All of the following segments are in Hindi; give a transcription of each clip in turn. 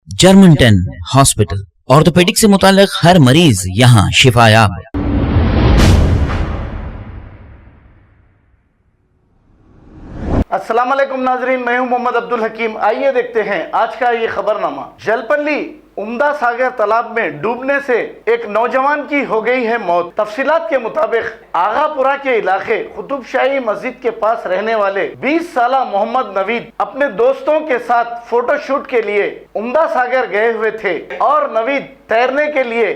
जर्मनटन हॉस्पिटल, ऑर्थोपेडिक से मुताल्लिक हर मरीज यहाँ शिफायाब। अस्सलाम वालेकुम नाजरीन, मैं हूं मोहम्मद अब्दुल हकीम। आइए देखते हैं आज का ये खबरनामा। जलपल्ली उम्दा सागर तालाब में डूबने से एक नौजवान की हो गई है मौत। तफसीलात के मुताबिक आगापुरा के इलाके कुतुबशाही मस्जिद के पास रहने वाले 20 साला मोहम्मद नवीद अपने दोस्तों के साथ फोटोशूट के लिए उम्दा सागर गए हुए थे और नवीद तैरने के लिए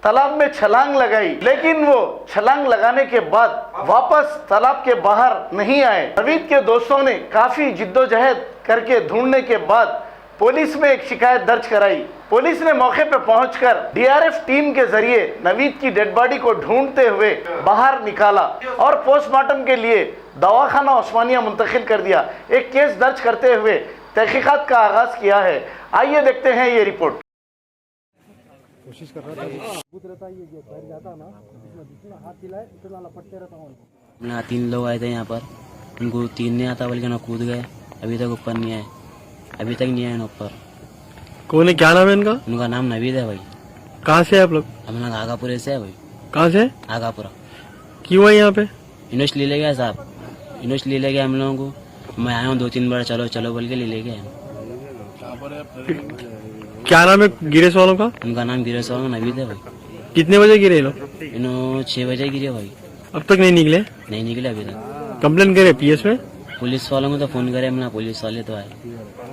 तालाब में छलांग लगाई, लेकिन वो छलांग लगाने के बाद वापस तालाब के बाहर नहीं आए। नवीद के दोस्तों ने काफी जिद्दोजहद करके ढूंढने के बाद पुलिस में एक शिकायत दर्ज कराई। पुलिस ने मौके पर पहुंचकर डीआरएफ टीम के जरिए नवीद की डेड बॉडी को ढूंढते हुए बाहर निकाला और पोस्टमार्टम के लिए दवाखाना उस्मानिया मुंतकिल कर दिया। एक केस दर्ज करते हुए तहकीकात का आगाज किया है। आइए देखते हैं ये रिपोर्ट। कोशिश कर रहा था सबूत रहता है, ये पैर जाता ना इसमें जितना हाथ हिलाए उतना लपटते रहता हूँ। यहाँ 3 लोग आए थे यहाँ पर, उनको 3 नहीं आता बल्कि ना कूद गए, अभी तक ऊपर नहीं आए, अभी तक नहीं आए ना ऊपर। कौन है, क्या नाम है इनका? उनका नाम नवीद है भाई। कहाँ से है आप लोग? हम लोग आगापुरे से है भाई। कहाँ से? आगापुरा। क्यों है यहाँ पे? इनोश ले गया साहब, इनोश ले गया हम लोगों को। मैं आया हूँ 2-3 बार, चलो चलो बोल के ले गया। क्या नाम है गिरेश वालों का? उनका नाम गिरे सौ नवीद है भाई। कितने बजे गिरे लोग? इन्हों 6 बजे गिरे भाई। अब तक नहीं निकले? नहीं निकले अभी तक। कंप्लेन करे पीएस में? पुलिस वालों को तो फोन करे हमने, पुलिस वाले तो आए,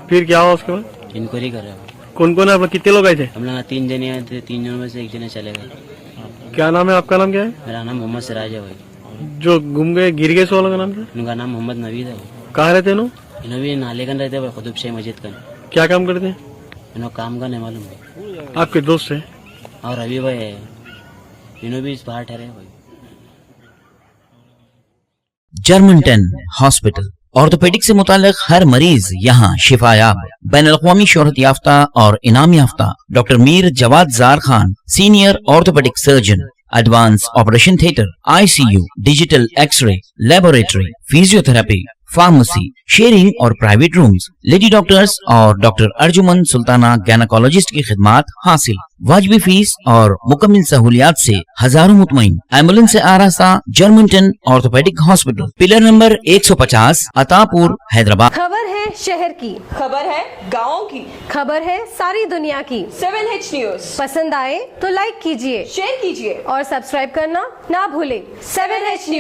फिर क्या हुआ उसके बाद? इंक्वायरी कर रहे हैं। कौन कौन है आप लोग? कितने लोग आए थे? हम लोग 3 जने आए थे, 3 जनों में से 1 जने चले गए। क्या नाम है? आपका नाम क्या है? मेरा नाम मोहम्मद सिराज है भाई। जो गुम गए गिर गए वालों का नाम क्या? उनका नाम मोहम्मद नवीद है भाई। कहाँ रहते हैं? इन्हों भी नालेगन रहते भाई, कुतुबशाही मस्जिद का। क्या काम करते हैं? इन्हों काम का नहीं मालूम भाई। आपके दोस्त है? और अभी भाई है, इन्हों भी इस बाहर ठहरे भाई। जर्मनटन हॉस्पिटल, ऑर्थोपेडिक से मुताल्लिक हर मरीज यहाँ शिफायाब। बैनुल-अक़वामी शोहरत याफ्ता और इनाम याफ्ता doctor Mir Jawad Zar Khan, senior orthopaedic surgeon, advance operation theatre, ICU, digital x ray, laboratory, physiotherapy, pharmacy, sharing और प्राइवेट रूम्स, लेडी डॉक्टर्स और डॉक्टर अर्जुमन सुल्ताना गैनाकोलॉजिस्ट की खिदमात हासिल। वाजबी फीस और मुकम्मल सहूलियात से हजारों मुतमईन। एम्बुलेंस से आरास्ता Germanton orthopaedic hospital, pillar number 150, Attapur, Hyderabad. खबर है शहर की, खबर है गाँव की, खबर है सारी दुनिया की। 7H न्यूज पसंद आए तो लाइक कीजिए, शेयर कीजिए और सब्सक्राइब करना ना भूले। 7H news.